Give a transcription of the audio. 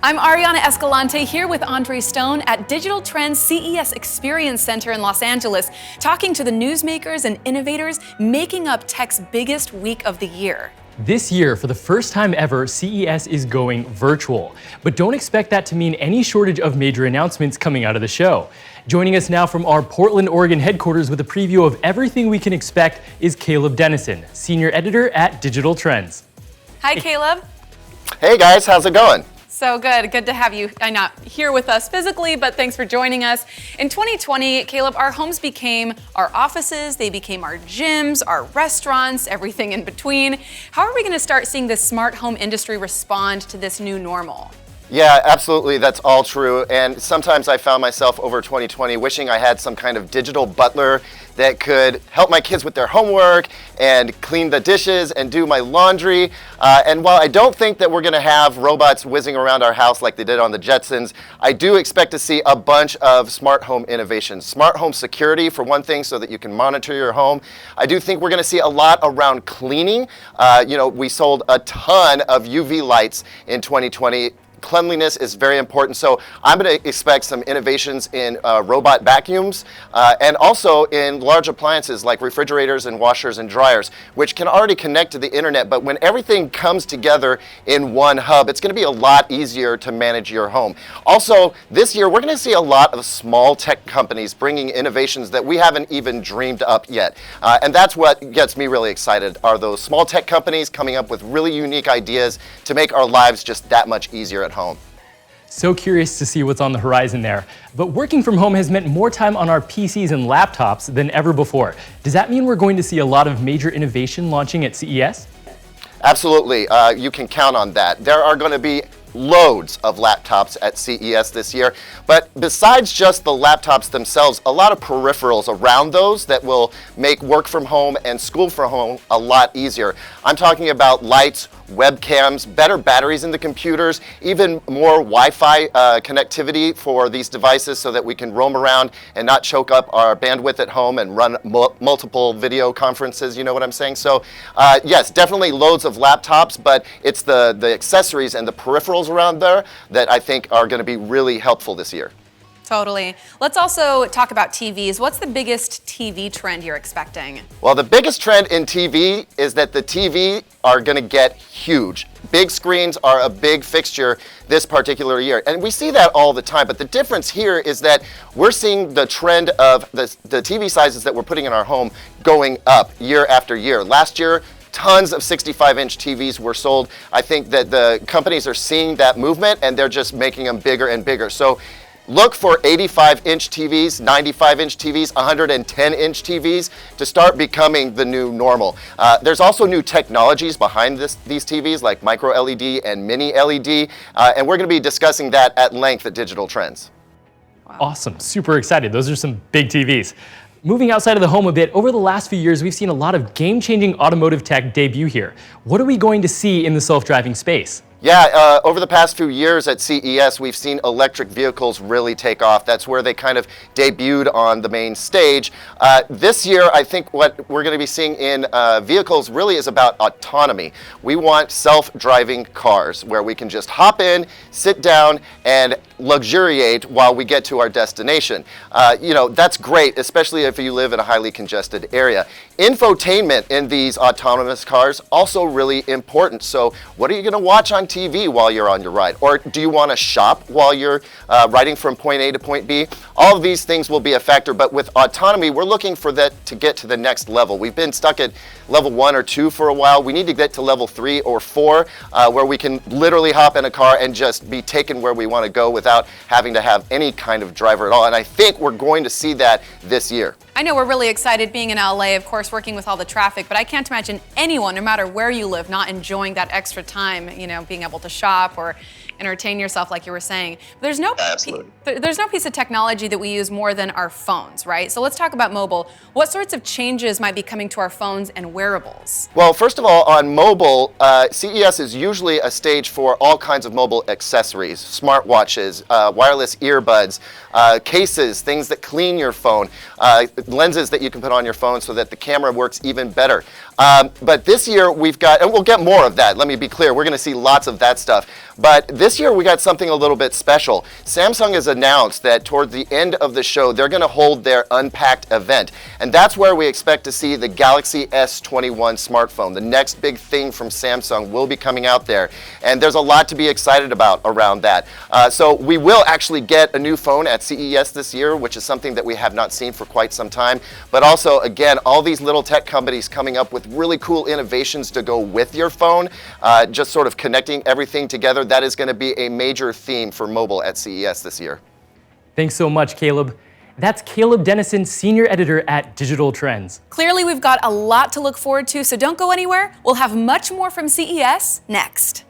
I'm Ariana Escalante here with Andre Stone at Digital Trends CES Experience Center in Los Angeles, talking to the newsmakers and innovators making up tech's biggest week of the year. This year, for the first time ever, CES is going virtual. But don't expect that to mean any shortage of major announcements coming out of the show. Joining us now from our Portland, Oregon headquarters with a preview of everything we can expect is Caleb Dennison, Senior Editor at Digital Trends. Hi, Caleb. Hey guys, how's it going? So good. Good to have you not here with us physically, but thanks for joining us. In 2020, Caleb, our homes became our offices, they became our gyms, our restaurants, everything in between. How are we going to start seeing the smart home industry respond to this new normal? Yeah, absolutely. That's all true. And sometimes I found myself over 2020 wishing I had some kind of digital butler that could help my kids with their homework and clean the dishes and do my laundry. And while I don't think that we're going to have robots whizzing around our house like they did on the Jetsons, I do expect to see a bunch of smart home innovations. Smart home security, for one thing, so that you can monitor your home. I do think we're going to see a lot around cleaning. We sold a ton of UV lights in 2020. Cleanliness is very important, so I'm going to expect some innovations in robot vacuums and also in large appliances like refrigerators and washers and dryers, which can already connect to the internet, but when everything comes together in one hub, it's going to be a lot easier to manage your home. Also, this year we're going to see a lot of small tech companies bringing innovations that we haven't even dreamed up yet, and that's what gets me really excited, are those small tech companies coming up with really unique ideas to make our lives just that much easier at home. So curious to see what's on the horizon there. But working from home has meant more time on our PCs and laptops than ever before. Does that mean we're going to see a lot of major innovation launching at CES? Absolutely. You can count on that. There are going to be loads of laptops at CES this year, but besides just the laptops themselves, a lot of peripherals around those that will make work from home and school from home a lot easier. I'm talking about lights, webcams, better batteries in the computers, even more Wi-Fi connectivity for these devices so that we can roam around and not choke up our bandwidth at home and run multiple video conferences, you know what I'm saying? So yes, definitely loads of laptops, but it's the accessories and the peripherals around there that I think are going to be really helpful this year. Totally. Let's also talk about TVs. What's the biggest TV trend you're expecting? Well, the biggest trend in TV is that the TV are going to get huge. Big screens are a big fixture this particular year, and we see that all the time, but the difference here is that we're seeing the trend of the TV sizes that we're putting in our home going up year after year. Last year, tons of 65-inch TVs were sold. I think that the companies are seeing that movement and they're just making them bigger and bigger. So look for 85-inch TVs, 95-inch TVs, 110-inch TVs to start becoming the new normal. There's also new technologies behind these TVs like micro LED and mini LED, and we're going to be discussing that at length at Digital Trends. Wow. Awesome, super excited. Those are some big TVs. Moving outside of the home a bit, over the last few years, we've seen a lot of game-changing automotive tech debut here. What are we going to see in the self-driving space? Yeah, over the past few years at CES, we've seen electric vehicles really take off. That's where they kind of debuted on the main stage. This year, I think what we're going to be seeing in vehicles really is about autonomy. We want self-driving cars where we can just hop in, sit down, and luxuriate while we get to our destination. That's great, especially if you live in a highly congested area. Infotainment in these autonomous cars also really important. So what are you going to watch on TV while you're on your ride? Or do you want to shop while you're riding from point A to point B? All of these things will be a factor, but with autonomy, we're looking for that to get to the next level. We've been stuck at level 1 or 2 for a while. We need to get to level 3 or 4, where we can literally hop in a car and just be taken where we want to go without having to have any kind of driver at all. And I think we're going to see that this year. I know we're really excited being in LA, of course, working with all the traffic, but I can't imagine anyone, no matter where you live, not enjoying that extra time, being able to shop or entertain yourself like you were saying. There's no piece of technology that we use more than our phones, right? So let's talk about mobile. What sorts of changes might be coming to our phones and wearables? Well, first of all, on mobile, CES is usually a stage for all kinds of mobile accessories, smartwatches, wireless earbuds, cases, things that clean your phone, lenses that you can put on your phone so that the camera works even better. But this year we've got, and we'll get more of that, let me be clear, we're going to see lots of that stuff. But this year we got something a little bit special. Samsung has announced that toward the end of the show, they're going to hold their Unpacked event. And that's where we expect to see the Galaxy S21 smartphone. The next big thing from Samsung will be coming out there. And there's a lot to be excited about around that. So we will actually get a new phone at CES this year, which is something that we have not seen for quite some time. But also, again, all these little tech companies coming up with really cool innovations to go with your phone, just sort of connecting everything together. That is going to be a major theme for mobile at CES this year. Thanks so much, Caleb. That's Caleb Dennison, Senior Editor at Digital Trends. Clearly, we've got a lot to look forward to, so don't go anywhere. We'll have much more from CES next.